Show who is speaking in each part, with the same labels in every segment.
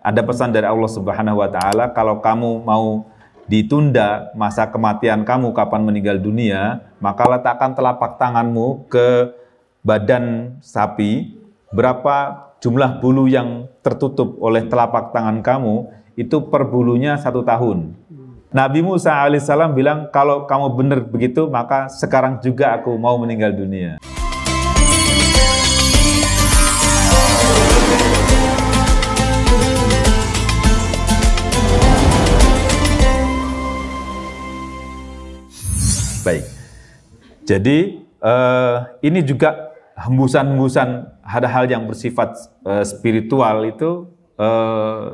Speaker 1: ada pesan dari Allah Subhanahu wa taala, kalau kamu mau ditunda masa kematian kamu kapan meninggal dunia, maka letakkan telapak tanganmu ke badan sapi, berapa jumlah bulu yang tertutup oleh telapak tangan kamu, itu per bulunya 1 tahun. Nabi Musa alaihissalam bilang, kalau kamu benar begitu, maka sekarang juga aku mau meninggal dunia. Baik, jadi ini juga hembusan-hembusan hal-hal yang bersifat spiritual itu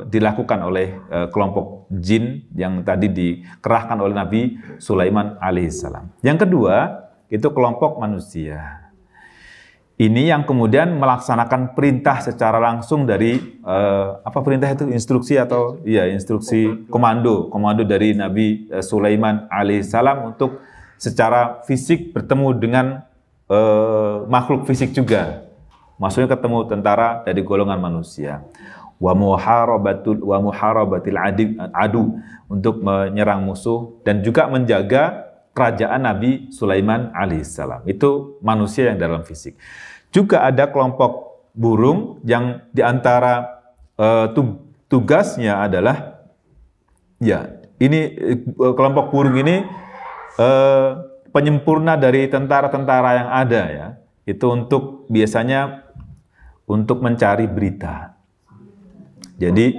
Speaker 1: dilakukan oleh kelompok jin yang tadi dikerahkan oleh Nabi Sulaiman alaihissalam. Yang kedua, itu kelompok manusia. Ini yang kemudian melaksanakan perintah secara langsung dari apa perintah itu? Instruksi atau ya instruksi komando dari Nabi Sulaiman alaihissalam untuk secara fisik bertemu dengan makhluk fisik juga. Maksudnya ketemu tentara dari golongan manusia. Wa muharabatil adu, untuk menyerang musuh dan juga menjaga kerajaan Nabi Sulaiman alaihissalam. Itu manusia yang dalam fisik. Juga ada kelompok burung yang diantara tugasnya adalah, ya ini kelompok burung ini penyempurna dari tentara-tentara yang ada, ya. Itu untuk biasanya untuk mencari berita. Jadi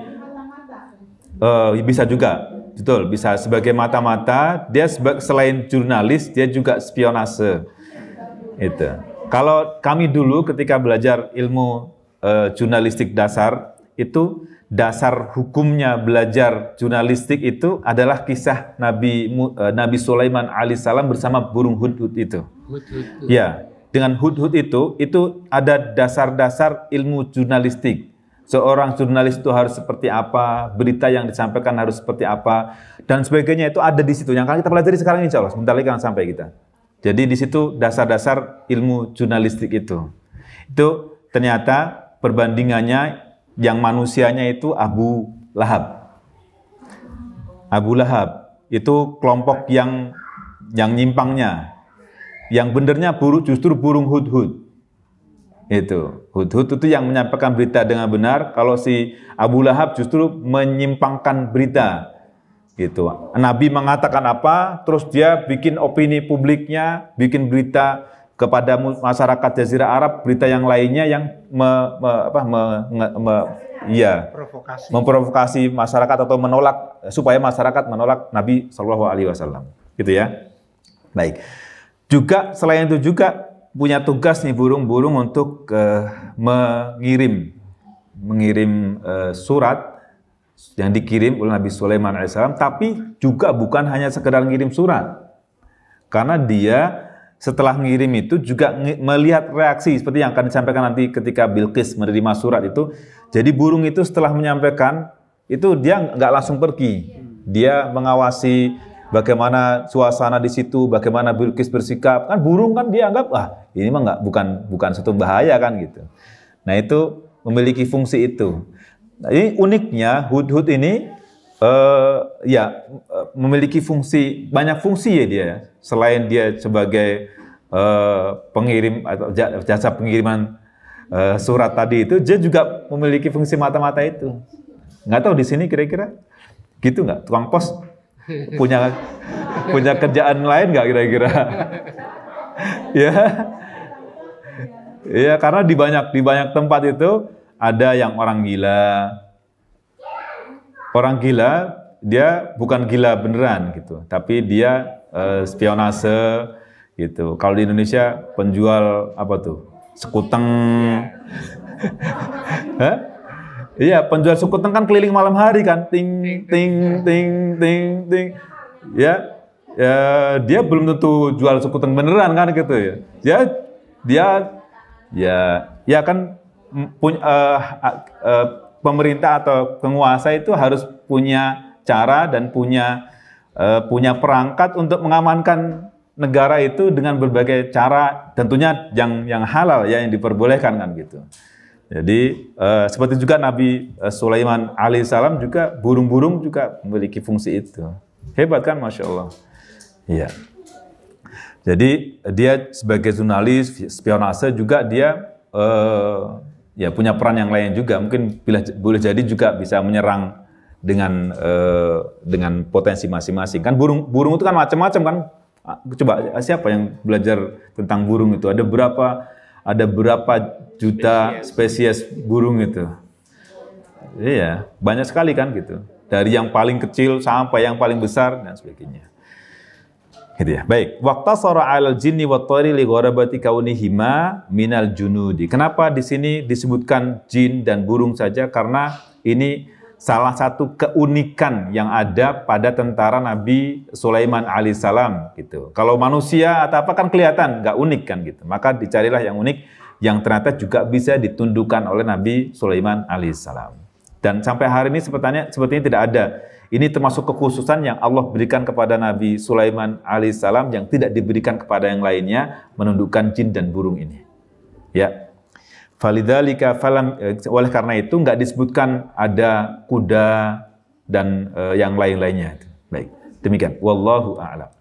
Speaker 1: bisa juga, betul, bisa sebagai mata-mata. Dia selain jurnalis, dia juga spionase. Itu. Kalau kami dulu ketika belajar ilmu jurnalistik dasar, itu dasar hukumnya belajar jurnalistik itu adalah kisah Nabi Sulaiman alaihissalam bersama burung hudhud itu. Ya, dengan hudhud itu ada dasar-dasar ilmu jurnalistik. Seorang jurnalis itu harus seperti apa, berita yang disampaikan harus seperti apa, dan sebagainya itu ada di situ. Yang akan kita pelajari sekarang insya Allah, sebentar lagi akan sampai kita. Jadi di situ dasar-dasar ilmu jurnalistik itu. Itu ternyata perbandingannya yang manusianya itu Abu Lahab. Abu Lahab itu kelompok yang nyimpangnya. Yang benernya justru burung hudhud. Itu hudhud itu yang menyampaikan berita dengan benar. Kalau si Abu Lahab justru menyimpangkan berita. Gitu. Nabi mengatakan apa, terus dia bikin opini publiknya, bikin berita kepada masyarakat Jazirah Arab, berita yang lainnya yang memprovokasi masyarakat atau menolak, supaya masyarakat menolak Nabi Shallallahu Alaihi Wasallam, gitu ya. Baik. Juga selain itu juga punya tugas nih burung-burung untuk mengirim surat yang dikirim oleh Nabi Sulaiman alaihissalam, tapi juga bukan hanya sekedar ngirim surat, karena dia setelah ngirim itu juga melihat reaksi seperti yang akan disampaikan nanti ketika Bilqis menerima surat itu. Jadi burung itu setelah menyampaikan itu dia nggak langsung pergi, dia mengawasi bagaimana suasana di situ, bagaimana Bilqis bersikap. Kan burung kan dia anggap ini mah bukan satu bahaya kan gitu. Nah itu memiliki fungsi itu. Nah, ini uniknya hudhud ini memiliki banyak fungsi ya dia. Selain dia sebagai pengirim atau jasa pengiriman surat tadi itu, dia juga memiliki fungsi mata-mata itu. Nggak tahu di sini kira-kira gitu nggak? Tukang pos punya kerjaan lain nggak kira-kira? Ya, karena di banyak tempat itu ada yang orang gila. Orang gila dia bukan gila beneran gitu, tapi dia spionase gitu. Kalau di Indonesia penjual apa tuh? Sekuteng. Iya, penjual sekuteng kan keliling malam hari kan, ting ting ting ting ting. Ya, dia belum tentu jual sekuteng beneran kan gitu ya. Dia kan pemerintah atau penguasa itu harus punya cara dan punya perangkat untuk mengamankan negara itu dengan berbagai cara, tentunya yang halal ya, yang diperbolehkan kan gitu. Jadi seperti juga Nabi Sulaiman alaihissalam juga burung-burung juga memiliki fungsi itu. Hebat kan, Masya Allah. Iya. Jadi dia sebagai jurnalis, spionase juga dia ya punya peran yang lain juga. Mungkin boleh jadi juga bisa menyerang dengan potensi masing-masing. Kan burung itu kan macam-macam kan. Coba siapa yang belajar tentang burung itu? Ada berapa juta spesies burung itu? Iya, banyak sekali kan gitu. Dari yang paling kecil sampai yang paling besar dan sebagainya. Gitu ya. Baik, waqtasara 'alal jinni wat thairi li gharabati kaunihima minal junudi. Kenapa di sini disebutkan jin dan burung saja? Karena ini salah satu keunikan yang ada pada tentara Nabi Sulaiman alaihissalam gitu. Kalau manusia atau apa kan kelihatan nggak unik kan gitu. Maka dicarilah yang unik yang ternyata juga bisa ditundukkan oleh Nabi Sulaiman alaihissalam. Dan sampai hari ini sepertinya tidak ada. Ini termasuk kekhususan yang Allah berikan kepada Nabi Sulaiman alaihissalam yang tidak diberikan kepada yang lainnya, menundukkan jin dan burung ini. Ya. Falidzalika falam, oleh karena itu nggak disebutkan ada kuda dan yang lain-lainnya. Baik, demikian. Wallahu a'lam.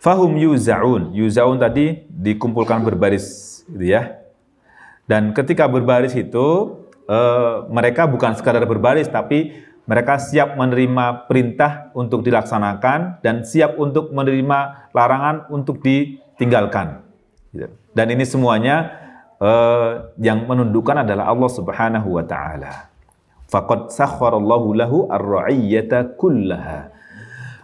Speaker 1: Fahum yuzaun. Yuzaun tadi dikumpulkan berbaris, gitu ya. Dan ketika berbaris itu mereka bukan sekadar berbaris, tapi mereka siap menerima perintah untuk dilaksanakan dan siap untuk menerima larangan untuk ditinggalkan. Dan ini semuanya yang menundukkan adalah Allah Subhanahu wa taala. Faqad sakharallahu lahu ar-ra'iyyata kullaha.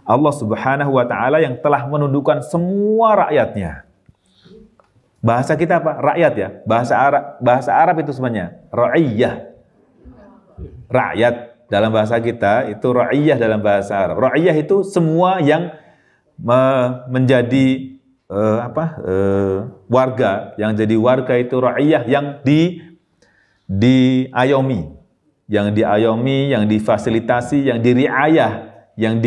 Speaker 1: Allah Subhanahu wa taala yang telah menundukkan semua rakyatnya. Bahasa kita apa? Rakyat ya. Bahasa Arab itu sebenarnya ra'iyyah. Rakyat dalam bahasa kita itu ra'iyyah dalam bahasa Arab. Ra'iyyah itu semua yang menjadi warga, yang jadi warga itu ra'iyah yang diayomi, yang difasilitasi, yang diriayah, yang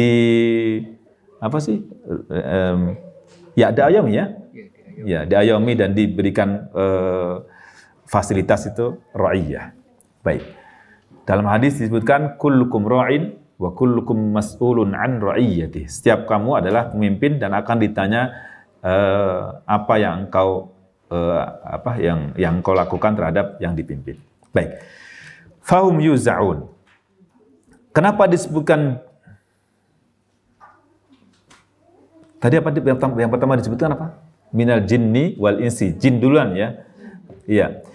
Speaker 1: ya diayomi ya, ya diayomi dan diberikan fasilitas itu ra'iyah. Baik. Dalam hadis disebutkan kullukum ra'in wa kullukum mas'ulun an ra'iyyati. Setiap kamu adalah pemimpin dan akan ditanya apa yang engkau yang engkau lakukan terhadap yang dipimpin. Baik. Fahum yuzaun. Kenapa disebutkan tadi apa yang pertama disebutkan apa? Minal jinni wal insi. Jin duluan ya. Iya.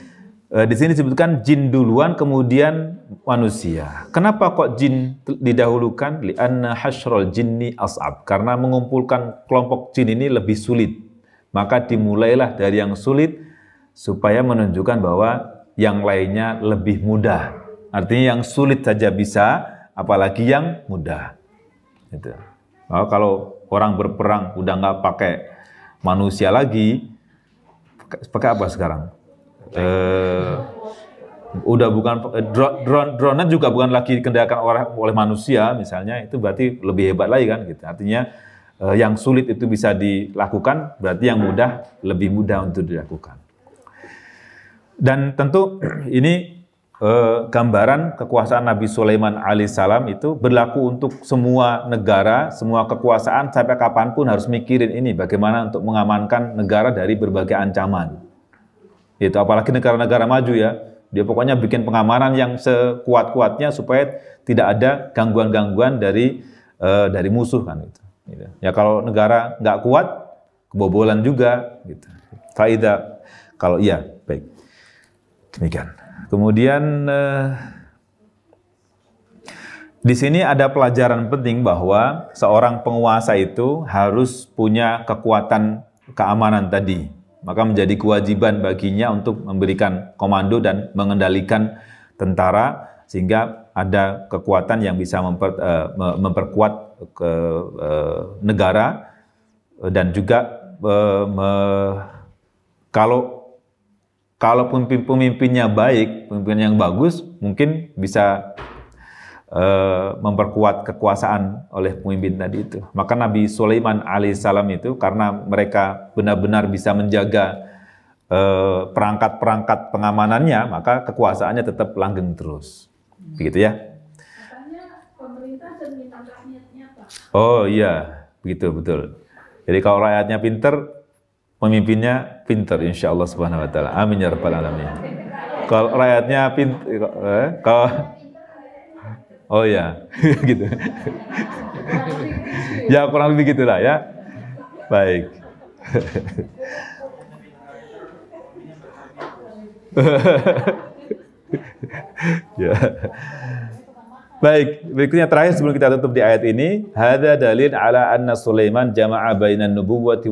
Speaker 1: Di sini disebutkan jin duluan kemudian manusia. Kenapa kok jin didahulukan? Li'anna hasyral jinni as'ab. Karena mengumpulkan kelompok jin ini lebih sulit. Maka dimulailah dari yang sulit supaya menunjukkan bahwa yang lainnya lebih mudah. Artinya yang sulit saja bisa, apalagi yang mudah. Gitu. Nah, kalau orang berperang udah nggak pakai manusia lagi, pakai apa sekarang? Udah bukan drone juga bukan lagi dikendalikan oleh manusia misalnya, itu berarti lebih hebat lagi kan gitu. Artinya yang sulit itu bisa dilakukan, berarti yang mudah lebih mudah untuk dilakukan. Dan tentu ini gambaran kekuasaan Nabi Sulaiman alaihissalam itu berlaku untuk semua negara, semua kekuasaan sampai kapanpun harus mikirin ini bagaimana untuk mengamankan negara dari berbagai ancaman. Itu apalagi negara-negara maju ya, dia pokoknya bikin pengamanan yang sekuat-kuatnya supaya tidak ada gangguan-gangguan dari musuh kan gitu. Ya kalau negara nggak kuat, kebobolan juga gitu. Faida kalau iya baik demikian. Kemudian di sini ada pelajaran penting bahwa seorang penguasa itu harus punya kekuatan keamanan tadi. Maka menjadi kewajiban baginya untuk memberikan komando dan mengendalikan tentara sehingga ada kekuatan yang bisa memperkuat negara dan juga kalau pemimpinnya baik, pemimpin yang bagus, mungkin bisa memperkuat kekuasaan oleh pemimpin tadi itu. Maka Nabi Sulaiman alaihissalam itu karena mereka benar-benar bisa menjaga perangkat-perangkat pengamanannya, maka kekuasaannya tetap langgeng terus. Begitu ya.
Speaker 2: Katanya pemerintah dan minta rakyatnya, Pak.
Speaker 1: Oh iya, begitu betul. Jadi kalau rakyatnya pinter, pemimpinnya pinter, insya Allah Subhanahu Wa Taala. Amin ya rabbal alamin. Kalau rakyatnya pinter, kalau oh ya, gitu. Ya kurang lebih gitulah ya. Baik. Ya. Baik, berikutnya terakhir sebelum kita tutup di ayat ini, hadza dalil ala anna Sulaiman jama'a bainan nubuwwati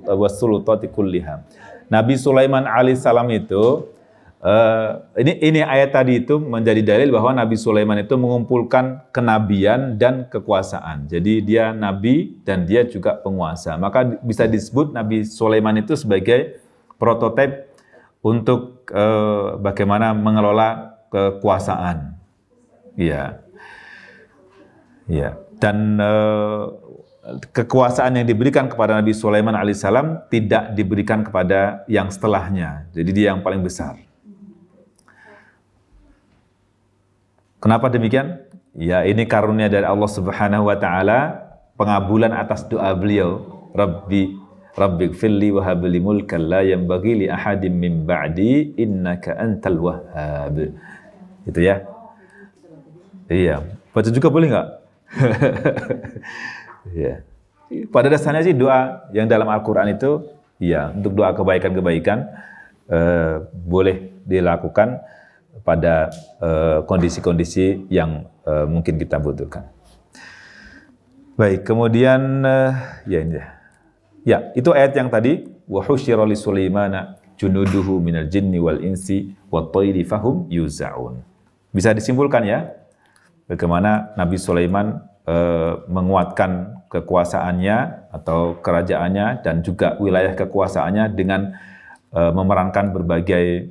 Speaker 1: was-sultati kulliha. Nabi Sulaiman alaihissalam itu ini ayat tadi itu menjadi dalil bahwa Nabi Sulaiman itu mengumpulkan kenabian dan kekuasaan. Jadi dia nabi dan dia juga penguasa. Maka bisa disebut Nabi Sulaiman itu sebagai prototipe untuk bagaimana mengelola kekuasaan. Iya. Ya. Dan kekuasaan yang diberikan kepada Nabi Sulaiman alaihissalam tidak diberikan kepada yang setelahnya. Jadi dia yang paling besar. Kenapa demikian? Ya, ini karunia dari Allah Subhanahu wa taala, pengabulan atas doa beliau, Rabbighfirli wa hab li mulkan la yanbaghi li ahadin min ba'di innaka antal wahhab. Itu ya. Iya, baca juga boleh nggak? Iya. Pada dasarnya sih doa yang dalam Al-Quran itu, ya untuk doa kebaikan-kebaikan boleh dilakukan pada kondisi-kondisi yang mungkin kita butuhkan. Baik, kemudian ya ini ya itu ayat yang tadi wa husyira li Sulaimana junuduhu minal jinni wal insi wat tayri fahum yuzaun. Bisa disimpulkan ya bagaimana Nabi Sulaiman menguatkan kekuasaannya atau kerajaannya dan juga wilayah kekuasaannya dengan memerankan berbagai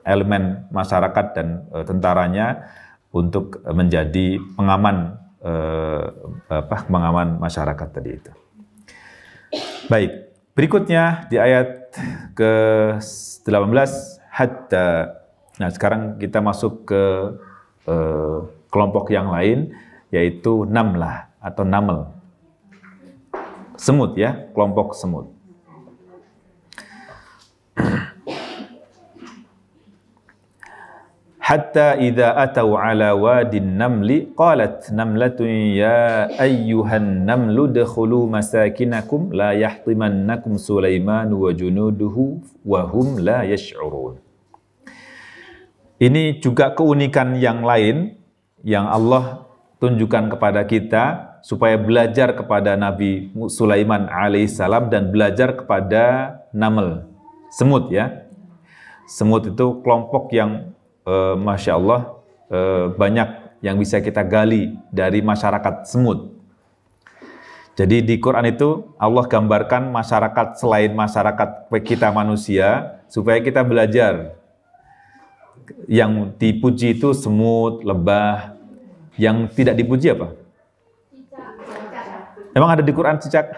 Speaker 1: elemen masyarakat dan tentaranya untuk menjadi pengaman pengaman masyarakat tadi itu. Baik, berikutnya di ayat ke-18 hatta. Nah, sekarang kita masuk ke kelompok yang lain, yaitu namlah atau namel. Semut ya, kelompok semut. Hatta idza atau ala wadin namli qalat namlatun ya ayyuhan namlu dkhulu masakinakum la yahtimannakum Sulaiman wa junuduhu wa hum la yash'urun. Ini juga keunikan yang lain yang Allah tunjukkan kepada kita supaya belajar kepada Nabi Sulaiman alaihissalam dan belajar kepada naml, semut ya. Semut itu kelompok yang Masya Allah banyak yang bisa kita gali dari masyarakat semut. Jadi di Quran itu Allah gambarkan masyarakat selain masyarakat kita manusia supaya kita belajar. Yang dipuji itu semut, lebah. Yang tidak dipuji apa? Emang ada di Quran cicak?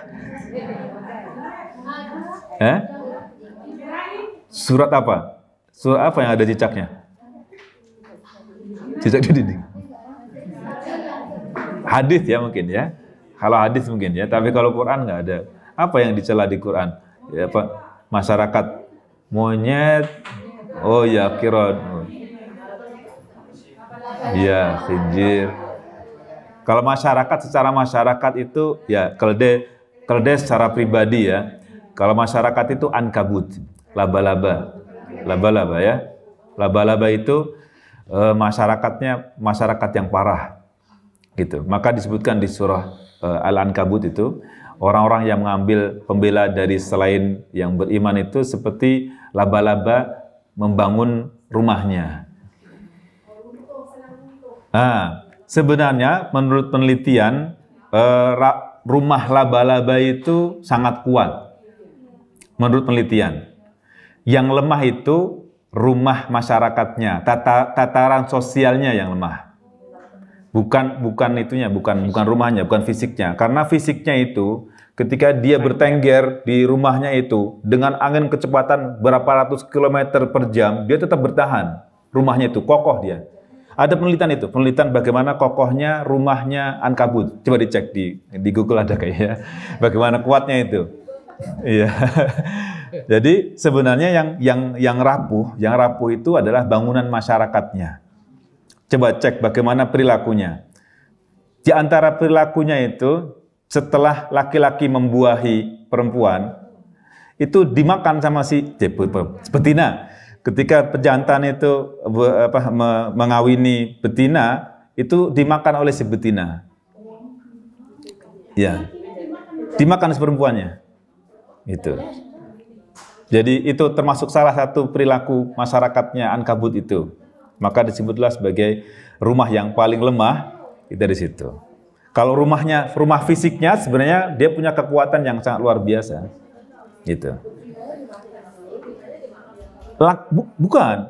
Speaker 1: Surat apa? Surat apa yang ada cicaknya? Cicak di dinding. Hadis ya mungkin ya. Kalau hadis mungkin ya, tapi kalau Quran nggak ada. Apa yang dicela di Quran? Ya apa? Masyarakat monyet. Oh ya kirod. Ya khinjir. Kalau masyarakat secara masyarakat itu ya keledai secara pribadi ya. Kalau masyarakat itu ankabut, laba-laba. Laba-laba ya. Laba-laba itu masyarakatnya masyarakat yang parah gitu. Maka disebutkan di surah Al-Ankabut itu orang-orang yang mengambil pembela dari selain yang beriman itu seperti laba-laba membangun rumahnya. Nah, sebenarnya menurut penelitian rumah laba-laba itu sangat kuat. Menurut penelitian, yang lemah itu rumah masyarakatnya, tataran sosialnya yang lemah. Bukan itunya, bukan rumahnya, bukan fisiknya. Karena fisiknya itu ketika dia bertengger di rumahnya itu dengan angin kecepatan berapa ratus kilometer per jam, dia tetap bertahan. Rumahnya itu kokoh dia. Ada penelitian itu, penelitian bagaimana kokohnya rumahnya ankabut. Coba dicek di Google ada kayaknya. Bagaimana kuatnya itu. Iya. Jadi sebenarnya yang rapuh itu adalah bangunan masyarakatnya. Coba cek bagaimana perilakunya. Di antara perilakunya itu, setelah laki-laki membuahi perempuan, itu dimakan sama si betina. Ketika pejantan itu mengawini betina, itu dimakan oleh si betina. Ya, dimakan si perempuannya. Itu. Jadi itu termasuk salah satu perilaku masyarakatnya Ankabut itu. Maka disebutlah sebagai rumah yang paling lemah dari situ. Kalau rumah fisiknya sebenarnya dia punya kekuatan yang sangat luar biasa. Gitu. Bukan.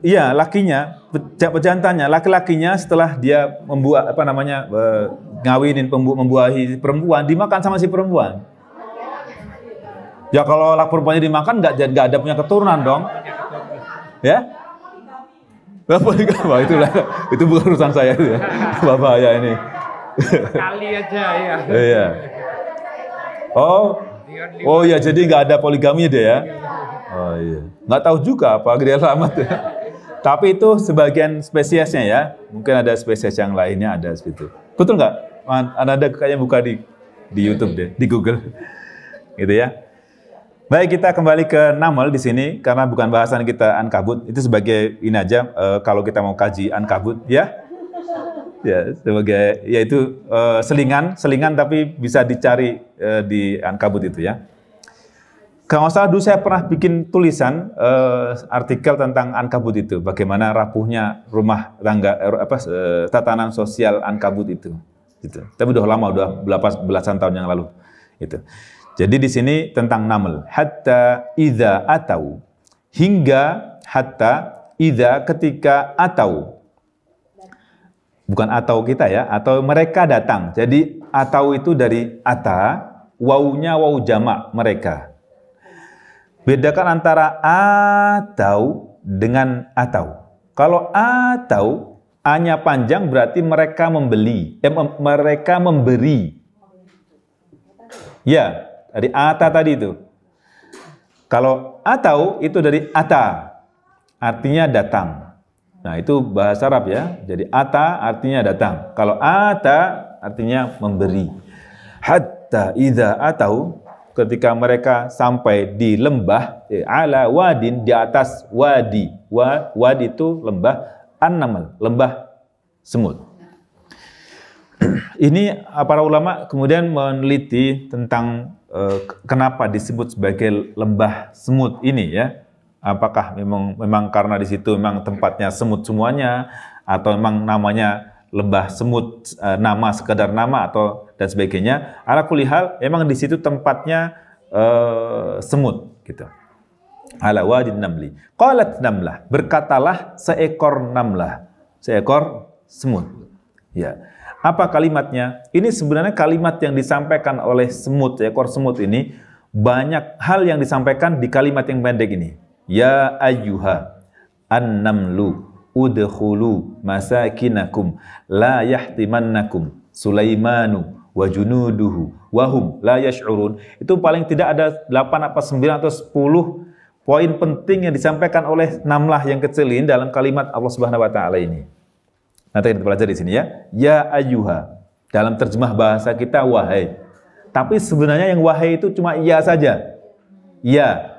Speaker 1: Iya, lakinya, pejantannya, laki-lakinya setelah dia membuat ngawinin membuahi perempuan, dimakan sama si perempuan. Ya kalau perempuannya dimakan nggak ada punya keturunan dong. Ya? Poligami itu bukan urusan saya itu ya. Bapak ya ini.
Speaker 3: Kali aja ya.
Speaker 1: Iya. Oh ya, jadi nggak ada poligami deh ya. Oh iya. Nggak tahu juga apa dia selamat ya. Tapi itu sebagian spesiesnya ya. Mungkin ada spesies yang lainnya ada seperti itu. Betul nggak? Ada kayaknya buka di YouTube deh, di Google. Gitu ya. Baik, kita kembali ke Naml di sini karena bukan bahasan kita Ankabut. Itu sebagai ini aja kalau kita mau kaji Ankabut ya. Ya, sebagai yaitu selingan tapi bisa dicari di Ankabut itu ya. Kalau nggak salah dulu saya pernah bikin tulisan artikel tentang Ankabut itu, bagaimana rapuhnya rumah tangga tatanan sosial Ankabut itu. Gitu. Tapi udah lama, udah belasan tahun yang lalu. Itu. Jadi di sini tentang Naml, hatta idza atau, hingga hatta idza ketika atau. Bukan atau kita ya, atau mereka datang. Jadi atau itu dari ata, wawunya wawu jamak mereka. Bedakan antara atau dengan atau. Kalau atau a-nya panjang berarti mereka membeli, mereka memberi. Ya, dari ata tadi itu. Kalau atau itu dari ata, artinya datang. Nah, itu bahasa Arab ya. Jadi ata artinya datang. Kalau ata artinya memberi. Hatta idza atau, ketika mereka sampai di lembah, ala wadin, di atas wadi. Wadi itu lembah an-naml, lembah semut. Ini para ulama kemudian meneliti tentang kenapa disebut sebagai lembah semut ini ya. Apakah memang karena di situ memang tempatnya semut semuanya, atau memang namanya lembah semut nama sekedar nama atau dan sebagainya. Ala kulli hal memang di situ tempatnya semut gitu. Ala wadin namli. Qalat namlah, berkatalah seekor namlah, seekor semut. Ya. Apa kalimatnya? Ini sebenarnya kalimat yang disampaikan oleh semut, seekor semut ini, banyak hal yang disampaikan di kalimat yang pendek ini. Ya ayyuha an-namlu udkhulu masakinakum la yahtimannakum Sulaimanu wa junuduhu wa hum la yash'urun. Itu paling tidak ada 8 apa 9 atau 10 poin penting yang disampaikan oleh namlah yang kecil ini dalam kalimat Allah Subhanahu wa taala ini. Nanti kita pelajari di sini ya. Ya ayyuha. Dalam terjemah bahasa kita wahai. Tapi sebenarnya yang wahai itu cuma ya saja. Ya.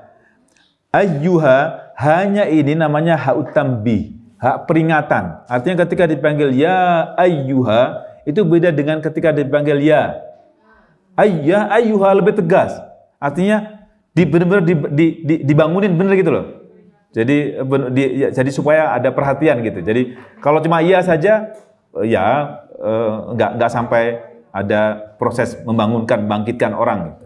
Speaker 1: Ayyuha hanya ini namanya ha'ut tambih, hak peringatan. Artinya ketika dipanggil ya ayyuha itu beda dengan ketika dipanggil ya. Ayyuha lebih tegas. Artinya benar-benar dibangunin benar gitu loh. Jadi supaya ada perhatian gitu. Jadi kalau cuma iya saja, ya nggak sampai ada proses membangunkan, bangkitkan orang. Gitu.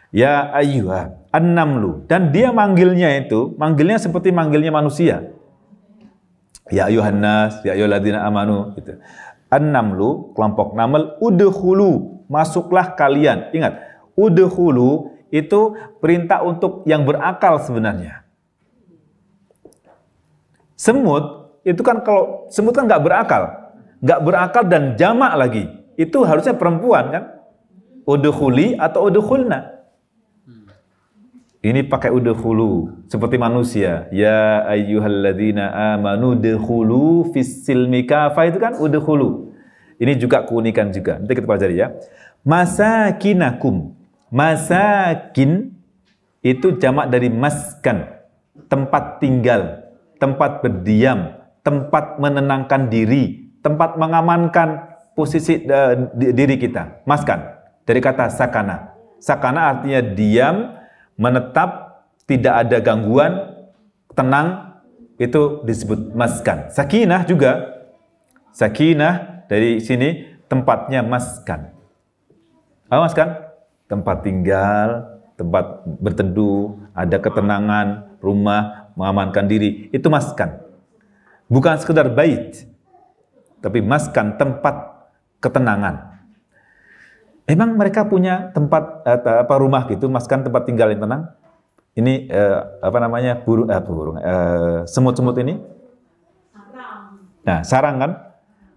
Speaker 1: Ya ayyuha an-namlu. Dan dia manggilnya seperti manggilnya manusia. Ya ayyuhan nas, ya ayyuhalladzina amanu. Gitu. An-namlu, kelompok naml, udkhulu, masuklah kalian. Ingat, udkhulu itu perintah untuk yang berakal sebenarnya. Semut, itu kan kalau semut kan nggak berakal dan jamak lagi. Itu harusnya perempuan kan? Udkhuli atau udkhulna. Ini pakai udkhulu seperti manusia. Ya ayyuhalladzina amanu udkhulu fis-silmi kafah, itu kan udkhulu. Ini juga keunikan juga. Nanti kita pelajari ya. Masakinakum. Masakin itu jamak dari maskan, tempat tinggal, tempat berdiam, tempat menenangkan diri, tempat mengamankan posisi diri kita. Maskan dari kata sakana. Sakana artinya diam, menetap, tidak ada gangguan, tenang, itu disebut maskan. Sakinah juga. Sakinah dari sini tempatnya maskan. Apa maskan? Tempat tinggal, tempat berteduh, ada ketenangan, rumah, mengamankan diri. Itu maskan. Bukan sekedar bait, tapi maskan, tempat ketenangan. Emang mereka punya tempat rumah gitu, maskan, tempat tinggal yang tenang? Ini semut-semut ini? Nah, sarang kan?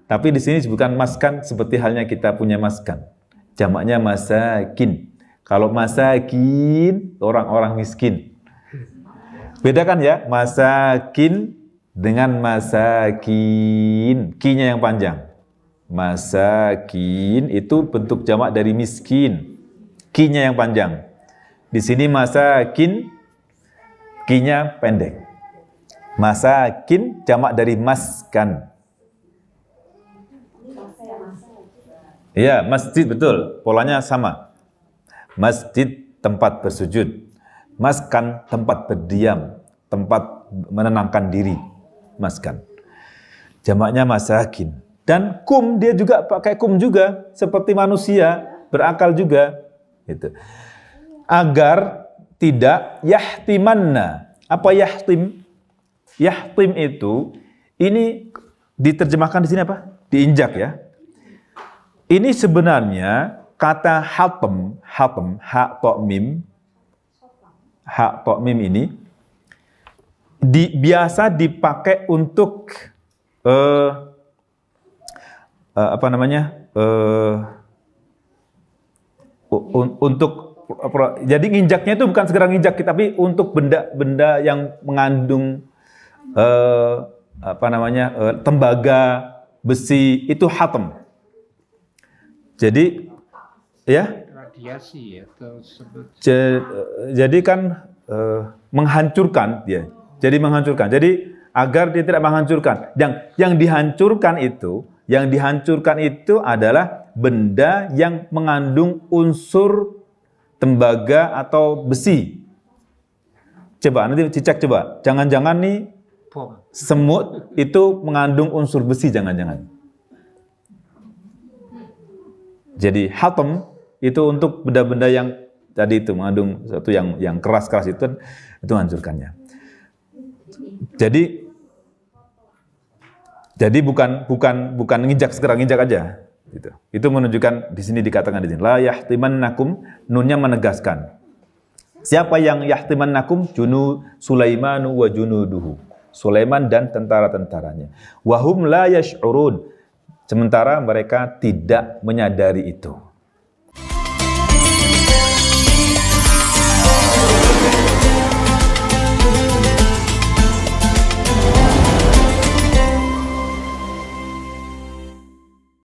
Speaker 1: Tapi di sini disebutkan maskan seperti halnya kita punya maskan. Jamaknya masakin. Kalau masakin, orang-orang miskin. Bedakan ya, masakin dengan masakin. Ki-nya yang panjang. Masakin itu bentuk jamak dari miskin. Ki-nya yang panjang. Di sini masakin, ki-nya pendek. Masakin jamak dari maskan. Iya, masjid betul. Polanya sama. Masjid tempat bersujud. Maskan tempat berdiam, tempat menenangkan diri. Maskan. Jamaknya masakin. Dan kum, dia juga pakai kum juga, seperti manusia, berakal juga. Gitu. Agar tidak yahtimanna. Apa yahtim? Yahtim itu, ini diterjemahkan di sini apa? Diinjak ya. Ini sebenarnya kata hatem, hak tok mim ini biasa dipakai untuk jadi nginjaknya itu bukan segera nginjak, tapi untuk benda-benda yang mengandung tembaga, besi, itu hatem. Jadi ya
Speaker 3: radiasi ya,
Speaker 1: jadi kan menghancurkan dia. Jadi menghancurkan. Jadi agar dia tidak menghancurkan. Yang dihancurkan itu adalah benda yang mengandung unsur tembaga atau besi. Coba nanti dicek coba. Jangan-jangan nih semut itu mengandung unsur besi, jangan-jangan. Jadi hatem itu untuk benda-benda yang tadi itu mengandung sesuatu yang keras-keras itu menghancurkannya. Jadi bukan nginjak, segera nginjak aja. Gitu. Itu menunjukkan di sini dikatakan di sini la yahtimannakum, nunnya menegaskan. Siapa yang yahtimannakum? Sulaimanu wa junuduhu. Sulaiman dan tentara-tentaranya. Wahum la yash'urun. Sementara mereka tidak menyadari itu.